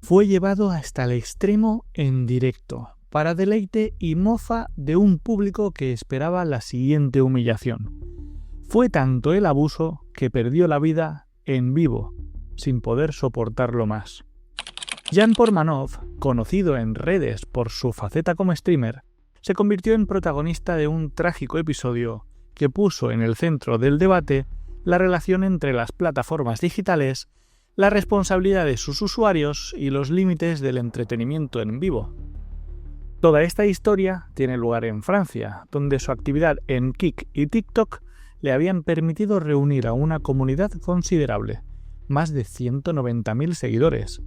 fue llevado hasta el extremo en directo, para deleite y mofa de un público que esperaba la siguiente humillación. Fue tanto el abuso que perdió la vida en vivo, sin poder soportarlo más. Jan Portmanov, conocido en redes por su faceta como streamer, se convirtió en protagonista de un trágico episodio que puso en el centro del debate la relación entre las plataformas digitales, la responsabilidad de sus usuarios y los límites del entretenimiento en vivo. Toda esta historia tiene lugar en Francia, donde su actividad en Kik y TikTok le habían permitido reunir a una comunidad considerable, más de 190.000 seguidores.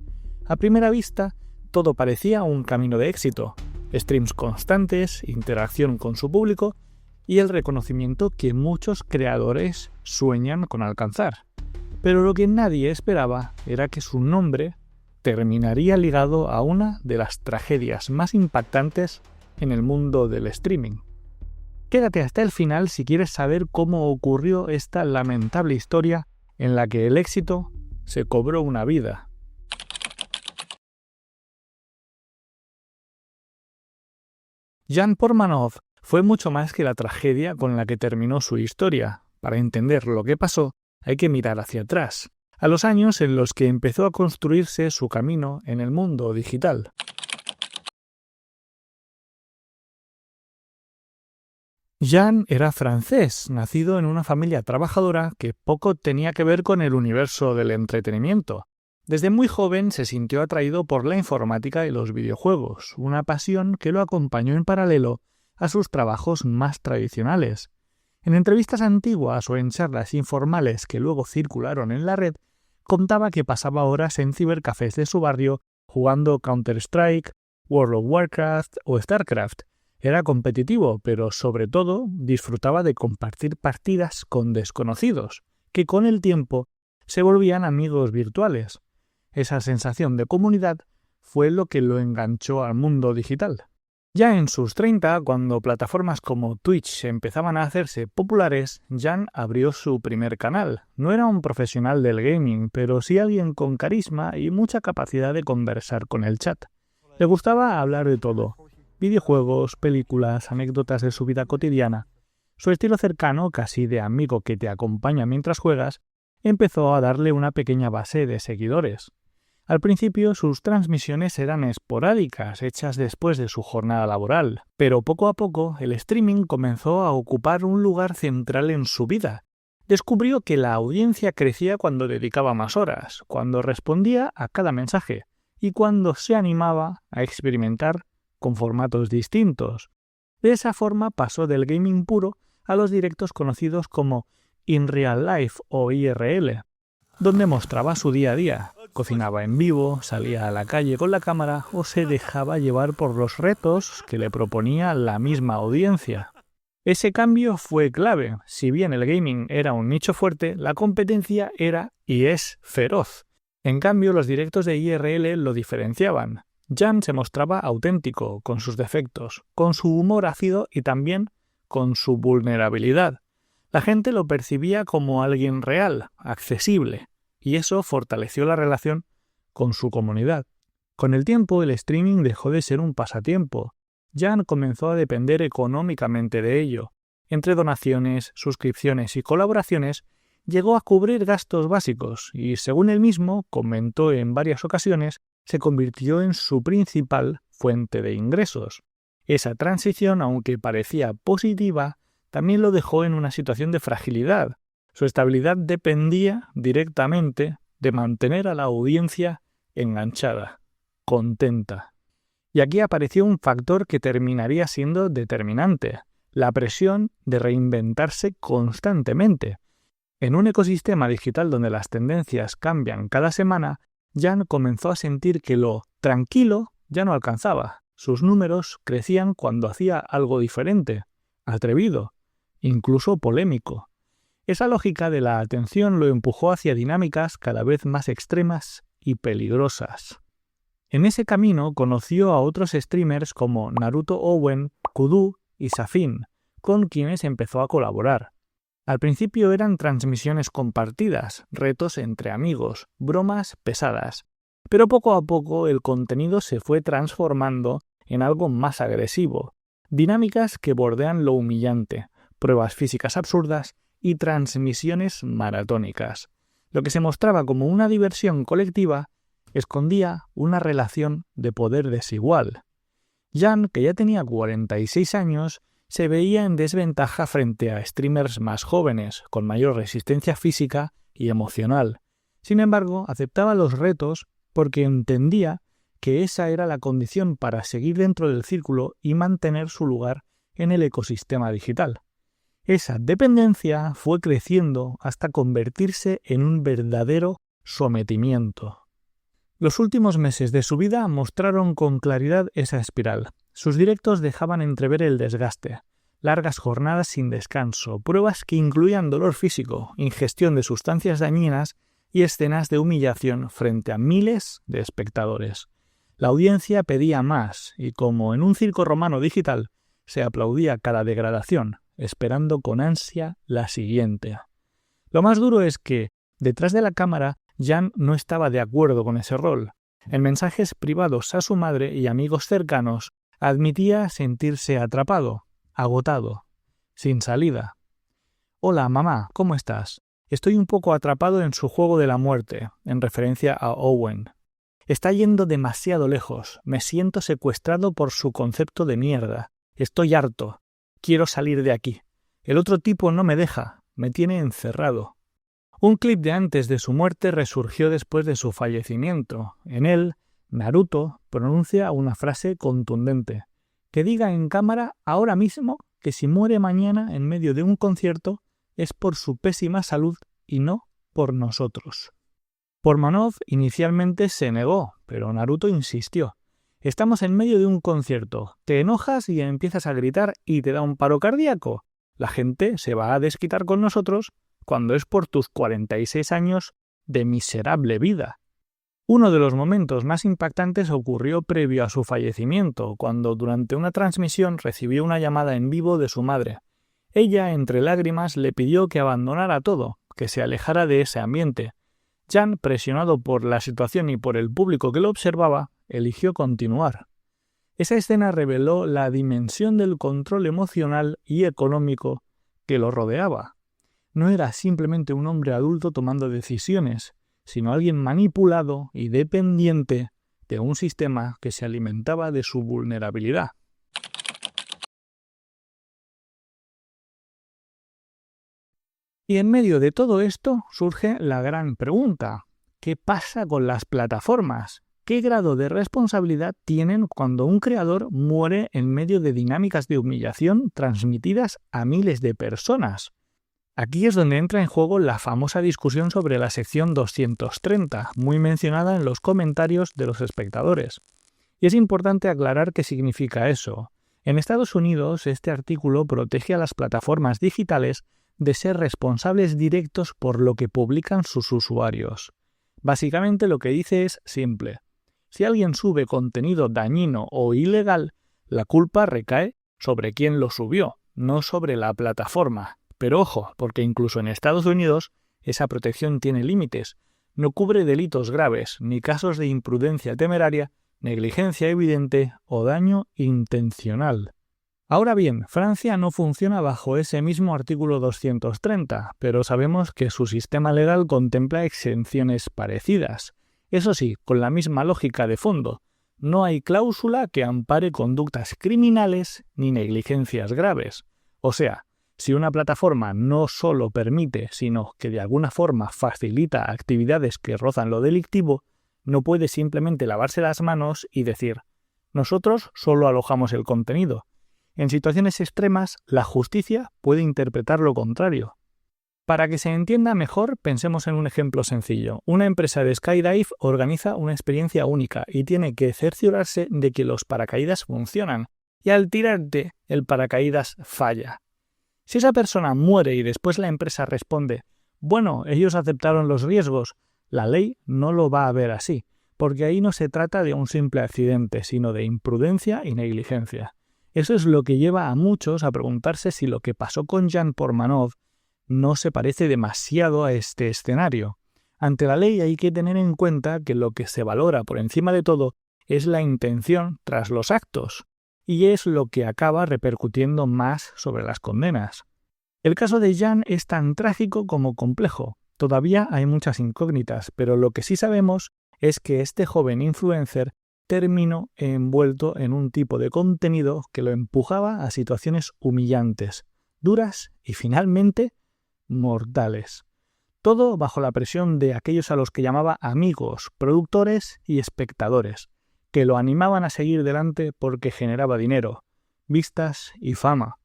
A primera vista, todo parecía un camino de éxito, streams constantes, interacción con su público y el reconocimiento que muchos creadores sueñan con alcanzar. Pero lo que nadie esperaba era que su nombre terminaría ligado a una de las tragedias más impactantes en el mundo del streaming. Quédate hasta el final si quieres saber cómo ocurrió esta lamentable historia en la que el éxito se cobró una vida. Jan Portmanov fue mucho más que la tragedia con la que terminó su historia. Para entender lo que pasó, hay que mirar hacia atrás, a los años en los que empezó a construirse su camino en el mundo digital. Jan era francés, nacido en una familia trabajadora que poco tenía que ver con el universo del entretenimiento. Desde muy joven se sintió atraído por la informática y los videojuegos, una pasión que lo acompañó en paralelo a sus trabajos más tradicionales. En entrevistas antiguas o en charlas informales que luego circularon en la red, contaba que pasaba horas en cibercafés de su barrio jugando Counter-Strike, World of Warcraft o StarCraft. Era competitivo, pero sobre todo disfrutaba de compartir partidas con desconocidos, que con el tiempo se volvían amigos virtuales. Esa sensación de comunidad fue lo que lo enganchó al mundo digital. Ya en sus 30, cuando plataformas como Twitch empezaban a hacerse populares, Jan abrió su primer canal. No era un profesional del gaming, pero sí alguien con carisma y mucha capacidad de conversar con el chat. Le gustaba hablar de todo: videojuegos, películas, anécdotas de su vida cotidiana. Su estilo cercano, casi de amigo que te acompaña mientras juegas, empezó a darle una pequeña base de seguidores. Al principio sus transmisiones eran esporádicas, hechas después de su jornada laboral, pero poco a poco el streaming comenzó a ocupar un lugar central en su vida. Descubrió que la audiencia crecía cuando dedicaba más horas, cuando respondía a cada mensaje y cuando se animaba a experimentar con formatos distintos. De esa forma pasó del gaming puro a los directos conocidos como In Real Life o IRL, donde mostraba su día a día. Cocinaba en vivo, salía a la calle con la cámara o se dejaba llevar por los retos que le proponía la misma audiencia. Ese cambio fue clave. Si bien el gaming era un nicho fuerte, la competencia era y es feroz. En cambio, los directos de IRL lo diferenciaban. Jan se mostraba auténtico, con sus defectos, con su humor ácido y también con su vulnerabilidad. La gente lo percibía como alguien real, accesible, y eso fortaleció la relación con su comunidad. Con el tiempo, el streaming dejó de ser un pasatiempo. Jan comenzó a depender económicamente de ello. Entre donaciones, suscripciones y colaboraciones, llegó a cubrir gastos básicos y, según él mismo comentó en varias ocasiones, se convirtió en su principal fuente de ingresos. Esa transición, aunque parecía positiva, también lo dejó en una situación de fragilidad. Su estabilidad dependía directamente de mantener a la audiencia enganchada, contenta. Y aquí apareció un factor que terminaría siendo determinante: la presión de reinventarse constantemente. En un ecosistema digital donde las tendencias cambian cada semana, Jan comenzó a sentir que lo tranquilo ya no alcanzaba. Sus números crecían cuando hacía algo diferente, atrevido, incluso polémico. Esa lógica de la atención lo empujó hacia dinámicas cada vez más extremas y peligrosas. En ese camino conoció a otros streamers como Naruto Owen, Kudu y Safin, con quienes empezó a colaborar. Al principio eran transmisiones compartidas, retos entre amigos, bromas pesadas. Pero poco a poco el contenido se fue transformando en algo más agresivo, dinámicas que bordean lo humillante, pruebas físicas absurdas y transmisiones maratónicas. Lo que se mostraba como una diversión colectiva escondía una relación de poder desigual. Jan, que ya tenía 46 años, se veía en desventaja frente a streamers más jóvenes, con mayor resistencia física y emocional. Sin embargo, aceptaba los retos porque entendía que esa era la condición para seguir dentro del círculo y mantener su lugar en el ecosistema digital. Esa dependencia fue creciendo hasta convertirse en un verdadero sometimiento. Los últimos meses de su vida mostraron con claridad esa espiral. Sus directos dejaban entrever el desgaste, largas jornadas sin descanso, pruebas que incluían dolor físico, ingestión de sustancias dañinas y escenas de humillación frente a miles de espectadores. La audiencia pedía más y, como en un circo romano digital, se aplaudía cada degradación, esperando con ansia la siguiente. Lo más duro es que, detrás de la cámara, Jan no estaba de acuerdo con ese rol. En mensajes privados a su madre y amigos cercanos, admitía sentirse atrapado, agotado, sin salida. «Hola, mamá, ¿cómo estás? Estoy un poco atrapado en su juego de la muerte», en referencia a Owen. «Está yendo demasiado lejos. Me siento secuestrado por su concepto de mierda. Estoy harto. Quiero salir de aquí. El otro tipo no me deja. Me tiene encerrado». Un clip de antes de su muerte resurgió después de su fallecimiento. En él, Naruto pronuncia una frase contundente: «Que diga en cámara ahora mismo que si muere mañana en medio de un concierto es por su pésima salud y no por nosotros». Portmanov inicialmente se negó, pero Naruto insistió. «Estamos en medio de un concierto, te enojas y empiezas a gritar y te da un paro cardíaco. La gente se va a desquitar con nosotros cuando es por tus 46 años de miserable vida». Uno de los momentos más impactantes ocurrió previo a su fallecimiento, cuando durante una transmisión recibió una llamada en vivo de su madre. Ella, entre lágrimas, le pidió que abandonara todo, que se alejara de ese ambiente. Jan, presionado por la situación y por el público que lo observaba, eligió continuar. Esa escena reveló la dimensión del control emocional y económico que lo rodeaba. No era simplemente un hombre adulto tomando decisiones, sino alguien manipulado y dependiente de un sistema que se alimentaba de su vulnerabilidad. Y en medio de todo esto surge la gran pregunta: ¿qué pasa con las plataformas? ¿Qué grado de responsabilidad tienen cuando un creador muere en medio de dinámicas de humillación transmitidas a miles de personas? Aquí es donde entra en juego la famosa discusión sobre la sección 230, muy mencionada en los comentarios de los espectadores. Y es importante aclarar qué significa eso. En Estados Unidos, este artículo protege a las plataformas digitales de ser responsables directos por lo que publican sus usuarios. Básicamente lo que dice es simple: si alguien sube contenido dañino o ilegal, la culpa recae sobre quien lo subió, no sobre la plataforma. Pero ojo, porque incluso en Estados Unidos esa protección tiene límites. No cubre delitos graves, ni casos de imprudencia temeraria, negligencia evidente o daño intencional. Ahora bien, Francia no funciona bajo ese mismo artículo 230, pero sabemos que su sistema legal contempla exenciones parecidas. Eso sí, con la misma lógica de fondo. No hay cláusula que ampare conductas criminales ni negligencias graves. O sea, si una plataforma no solo permite, sino que de alguna forma facilita actividades que rozan lo delictivo, no puede simplemente lavarse las manos y decir: nosotros solo alojamos el contenido. En situaciones extremas, la justicia puede interpretar lo contrario. Para que se entienda mejor, pensemos en un ejemplo sencillo. Una empresa de skydive organiza una experiencia única y tiene que cerciorarse de que los paracaídas funcionan, y al tirarte, el paracaídas falla. Si esa persona muere y después la empresa responde: bueno, ellos aceptaron los riesgos, la ley no lo va a ver así, porque ahí no se trata de un simple accidente, sino de imprudencia y negligencia. Eso es lo que lleva a muchos a preguntarse si lo que pasó con Jan Portmanov no se parece demasiado a este escenario. Ante la ley hay que tener en cuenta que lo que se valora por encima de todo es la intención tras los actos, y es lo que acaba repercutiendo más sobre las condenas. El caso de Jan es tan trágico como complejo. Todavía hay muchas incógnitas, pero lo que sí sabemos es que este joven influencer terminó envuelto en un tipo de contenido que lo empujaba a situaciones humillantes, duras y finalmente mortales. Todo bajo la presión de aquellos a los que llamaba amigos, productores y espectadores, que lo animaban a seguir delante porque generaba dinero, vistas y fama.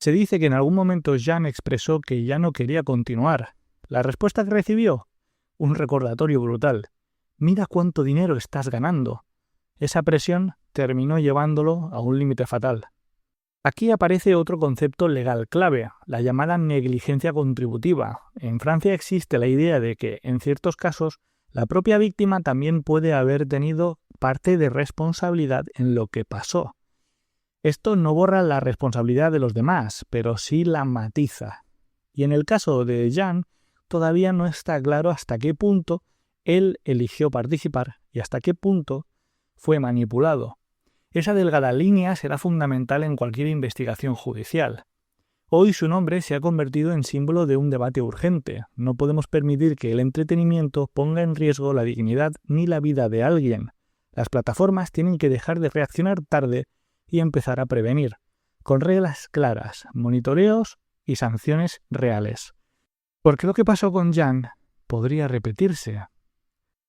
Se dice que en algún momento Jan expresó que ya no quería continuar. La respuesta que recibió, un recordatorio brutal. Mira cuánto dinero estás ganando. Esa presión terminó llevándolo a un límite fatal. Aquí aparece otro concepto legal clave, la llamada negligencia contributiva. En Francia existe la idea de que, en ciertos casos, la propia víctima también puede haber tenido parte de responsabilidad en lo que pasó. Esto no borra la responsabilidad de los demás, pero sí la matiza. Y en el caso de Jan, todavía no está claro hasta qué punto él eligió participar y hasta qué punto fue manipulado. Esa delgada línea será fundamental en cualquier investigación judicial. Hoy su nombre se ha convertido en símbolo de un debate urgente. No podemos permitir que el entretenimiento ponga en riesgo la dignidad ni la vida de alguien. Las plataformas tienen que dejar de reaccionar tarde y empezar a prevenir, con reglas claras, monitoreos y sanciones reales. Porque lo que pasó con Jan podría repetirse.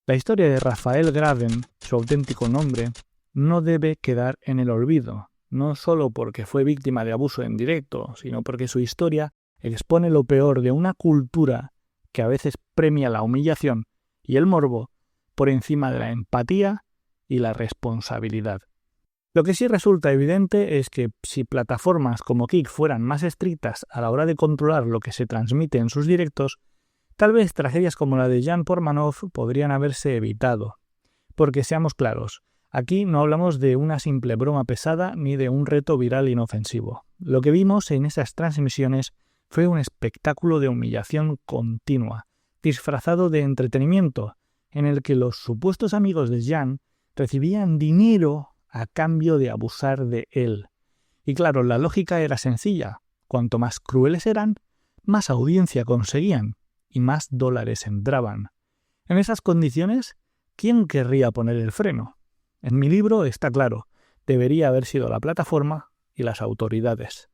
La historia de Rafael Graven, su auténtico nombre, no debe quedar en el olvido, no solo porque fue víctima de abuso en directo, sino porque su historia expone lo peor de una cultura que a veces premia la humillación y el morbo por encima de la empatía y la responsabilidad. Lo que sí resulta evidente es que si plataformas como Kick fueran más estrictas a la hora de controlar lo que se transmite en sus directos, tal vez tragedias como la de Jan Portmanov podrían haberse evitado. Porque seamos claros, aquí no hablamos de una simple broma pesada ni de un reto viral inofensivo. Lo que vimos en esas transmisiones fue un espectáculo de humillación continua, disfrazado de entretenimiento, en el que los supuestos amigos de Jan recibían dinero a cambio de abusar de él. Y claro, la lógica era sencilla. Cuanto más crueles eran, más audiencia conseguían y más dólares entraban. En esas condiciones, ¿quién querría poner el freno? En mi libro está claro, debería haber sido la plataforma y las autoridades.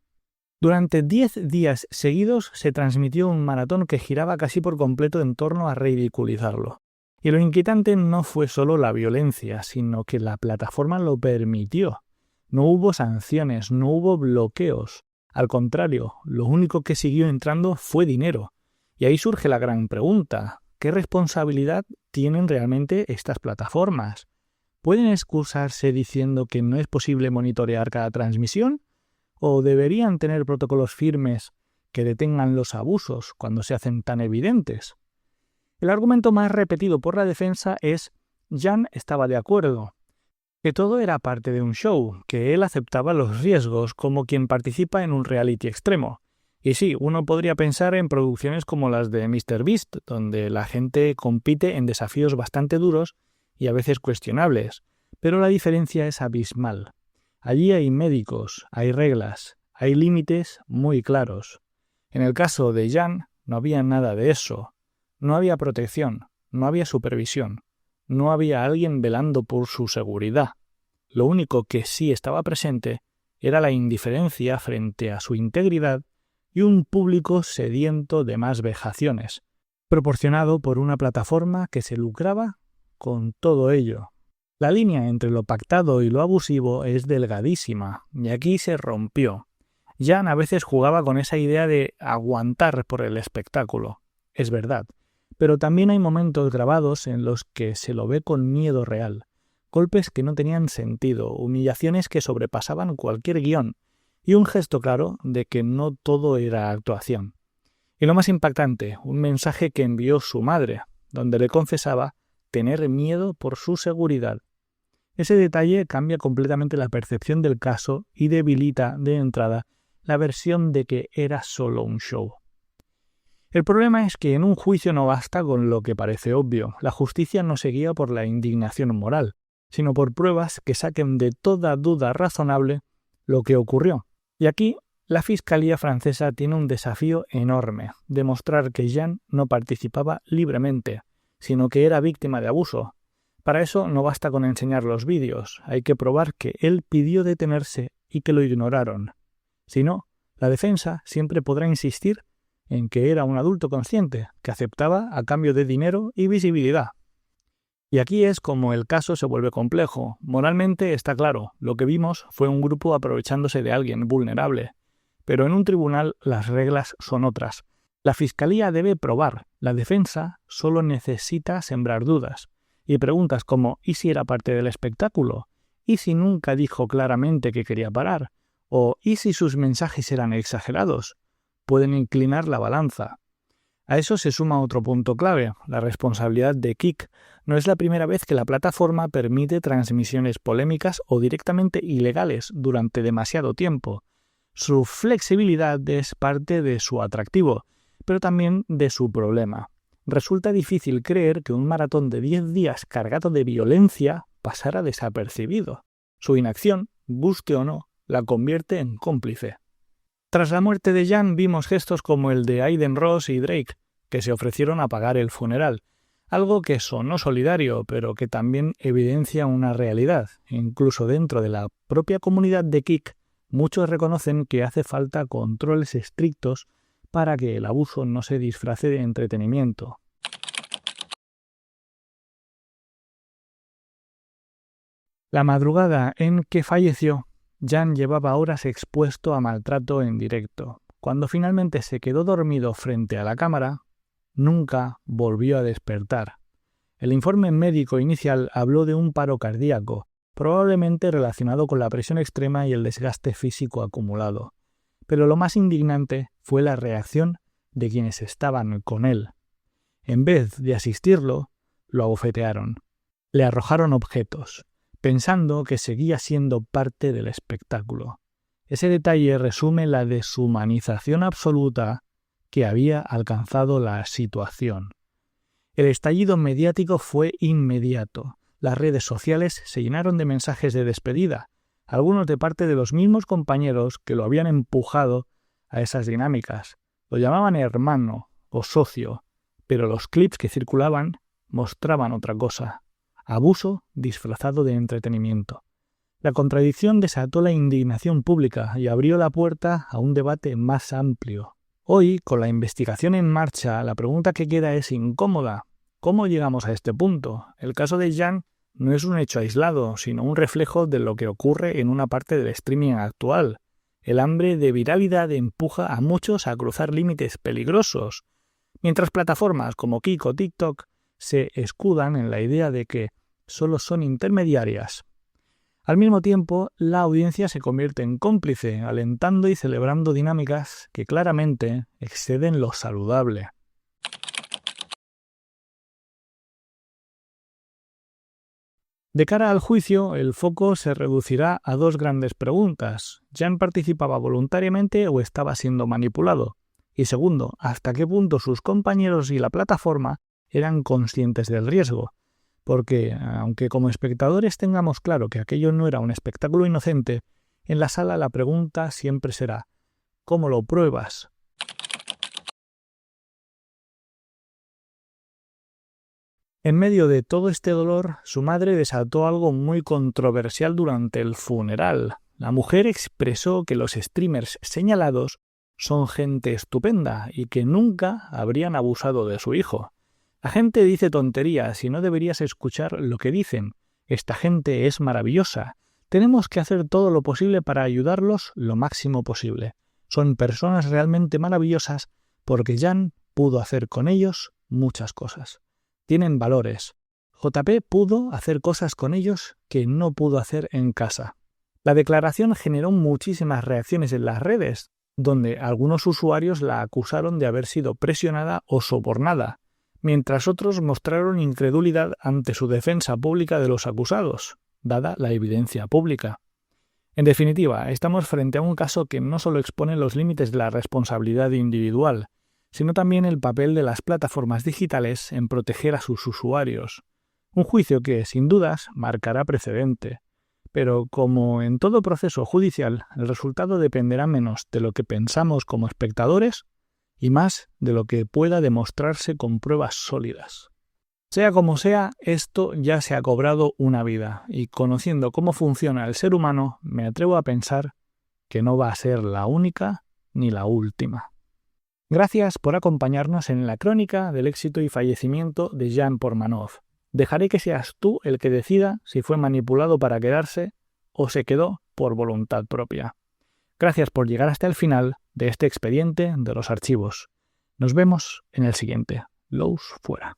Durante 10 días seguidos se transmitió un maratón que giraba casi por completo en torno a ridiculizarlo. Y lo inquietante no fue solo la violencia, sino que la plataforma lo permitió. No hubo sanciones, no hubo bloqueos. Al contrario, lo único que siguió entrando fue dinero. Y ahí surge la gran pregunta: ¿qué responsabilidad tienen realmente estas plataformas? ¿Pueden excusarse diciendo que no es posible monitorear cada transmisión? ¿O deberían tener protocolos firmes que detengan los abusos cuando se hacen tan evidentes? El argumento más repetido por la defensa es: Jan estaba de acuerdo, que todo era parte de un show, que él aceptaba los riesgos como quien participa en un reality extremo. Y sí, uno podría pensar en producciones como las de MrBeast, donde la gente compite en desafíos bastante duros y a veces cuestionables, pero la diferencia es abismal. Allí hay médicos, hay reglas, hay límites muy claros. En el caso de Jan no había nada de eso. No había protección, no había supervisión, no había alguien velando por su seguridad. Lo único que sí estaba presente era la indiferencia frente a su integridad y un público sediento de más vejaciones, proporcionado por una plataforma que se lucraba con todo ello. La línea entre lo pactado y lo abusivo es delgadísima, y aquí se rompió. Jan a veces jugaba con esa idea de aguantar por el espectáculo. Es verdad. Pero también hay momentos grabados en los que se lo ve con miedo real, golpes que no tenían sentido, humillaciones que sobrepasaban cualquier guión, y un gesto claro de que no todo era actuación. Y lo más impactante, un mensaje que envió su madre, donde le confesaba tener miedo por su seguridad. Ese detalle cambia completamente la percepción del caso y debilita de entrada la versión de que era solo un show. El problema es que en un juicio no basta con lo que parece obvio. La justicia no se guía por la indignación moral, sino por pruebas que saquen de toda duda razonable lo que ocurrió. Y aquí la Fiscalía francesa tiene un desafío enorme: demostrar que Jean no participaba libremente, sino que era víctima de abuso. Para eso no basta con enseñar los vídeos, hay que probar que él pidió detenerse y que lo ignoraron. Si no, la defensa siempre podrá insistir en que era un adulto consciente, que aceptaba a cambio de dinero y visibilidad. Y aquí es como el caso se vuelve complejo. Moralmente está claro, lo que vimos fue un grupo aprovechándose de alguien vulnerable. Pero en un tribunal las reglas son otras. La Fiscalía debe probar, la defensa solo necesita sembrar dudas. Y preguntas como ¿y si era parte del espectáculo? ¿Y si nunca dijo claramente que quería parar? ¿O ¿y si sus mensajes eran exagerados? Pueden inclinar la balanza. A eso se suma otro punto clave, la responsabilidad de Kik. No es la primera vez que la plataforma permite transmisiones polémicas o directamente ilegales durante demasiado tiempo. Su flexibilidad es parte de su atractivo, pero también de su problema. Resulta difícil creer que un maratón de 10 días cargado de violencia pasara desapercibido. Su inacción, guste o no, la convierte en cómplice. Tras la muerte de Jean vimos gestos como el de Aiden Ross y Drake, que se ofrecieron a pagar el funeral, algo que sonó solidario, pero que también evidencia una realidad. Incluso dentro de la propia comunidad de Kik, muchos reconocen que hace falta controles estrictos para que el abuso no se disfrace de entretenimiento. La madrugada en que falleció, Jean llevaba horas expuesto a maltrato en directo. Cuando finalmente se quedó dormido frente a la cámara, nunca volvió a despertar. El informe médico inicial habló de un paro cardíaco, probablemente relacionado con la presión extrema y el desgaste físico acumulado. Pero lo más indignante fue la reacción de quienes estaban con él. En vez de asistirlo, lo abofetearon. Le arrojaron objetos, pensando que seguía siendo parte del espectáculo. Ese detalle resume la deshumanización absoluta que había alcanzado la situación. El estallido mediático fue inmediato. Las redes sociales se llenaron de mensajes de despedida, algunos de parte de los mismos compañeros que lo habían empujado a esas dinámicas. Lo llamaban hermano o socio, pero los clips que circulaban mostraban otra cosa: abuso disfrazado de entretenimiento. La contradicción desató la indignación pública y abrió la puerta a un debate más amplio. Hoy, con la investigación en marcha, la pregunta que queda es incómoda. ¿Cómo llegamos a este punto? El caso de Jean no es un hecho aislado, sino un reflejo de lo que ocurre en una parte del streaming actual. El hambre de viralidad empuja a muchos a cruzar límites peligrosos, mientras plataformas como Kik o TikTok se escudan en la idea de que solo son intermediarias. Al mismo tiempo, la audiencia se convierte en cómplice, alentando y celebrando dinámicas que claramente exceden lo saludable. De cara al juicio, el foco se reducirá a dos grandes preguntas: ¿Jean participaba voluntariamente o estaba siendo manipulado? Y segundo, ¿hasta qué punto sus compañeros y la plataforma eran conscientes del riesgo? Porque, aunque como espectadores tengamos claro que aquello no era un espectáculo inocente, en la sala la pregunta siempre será: ¿cómo lo pruebas? En medio de todo este dolor, su madre desató algo muy controversial durante el funeral. La mujer expresó que los streamers señalados son gente estupenda y que nunca habrían abusado de su hijo. La gente dice tonterías y no deberías escuchar lo que dicen. Esta gente es maravillosa. Tenemos que hacer todo lo posible para ayudarlos lo máximo posible. Son personas realmente maravillosas porque Jean pudo hacer con ellos muchas cosas. Tienen valores. JP pudo hacer cosas con ellos que no pudo hacer en casa. La declaración generó muchísimas reacciones en las redes, donde algunos usuarios la acusaron de haber sido presionada o sobornada, mientras otros mostraron incredulidad ante su defensa pública de los acusados, dada la evidencia pública. En definitiva, estamos frente a un caso que no solo expone los límites de la responsabilidad individual, sino también el papel de las plataformas digitales en proteger a sus usuarios. Un juicio que, sin dudas, marcará precedente. Pero, como en todo proceso judicial, el resultado dependerá menos de lo que pensamos como espectadores y más de lo que pueda demostrarse con pruebas sólidas. Sea como sea, esto ya se ha cobrado una vida, y conociendo cómo funciona el ser humano, me atrevo a pensar que no va a ser la única ni la última. Gracias por acompañarnos en la crónica del éxito y fallecimiento de Jan Portmanov. Dejaré que seas tú el que decida si fue manipulado para quedarse o se quedó por voluntad propia. Gracias por llegar hasta el final de este expediente de los archivos. Nos vemos en el siguiente. Lous fuera.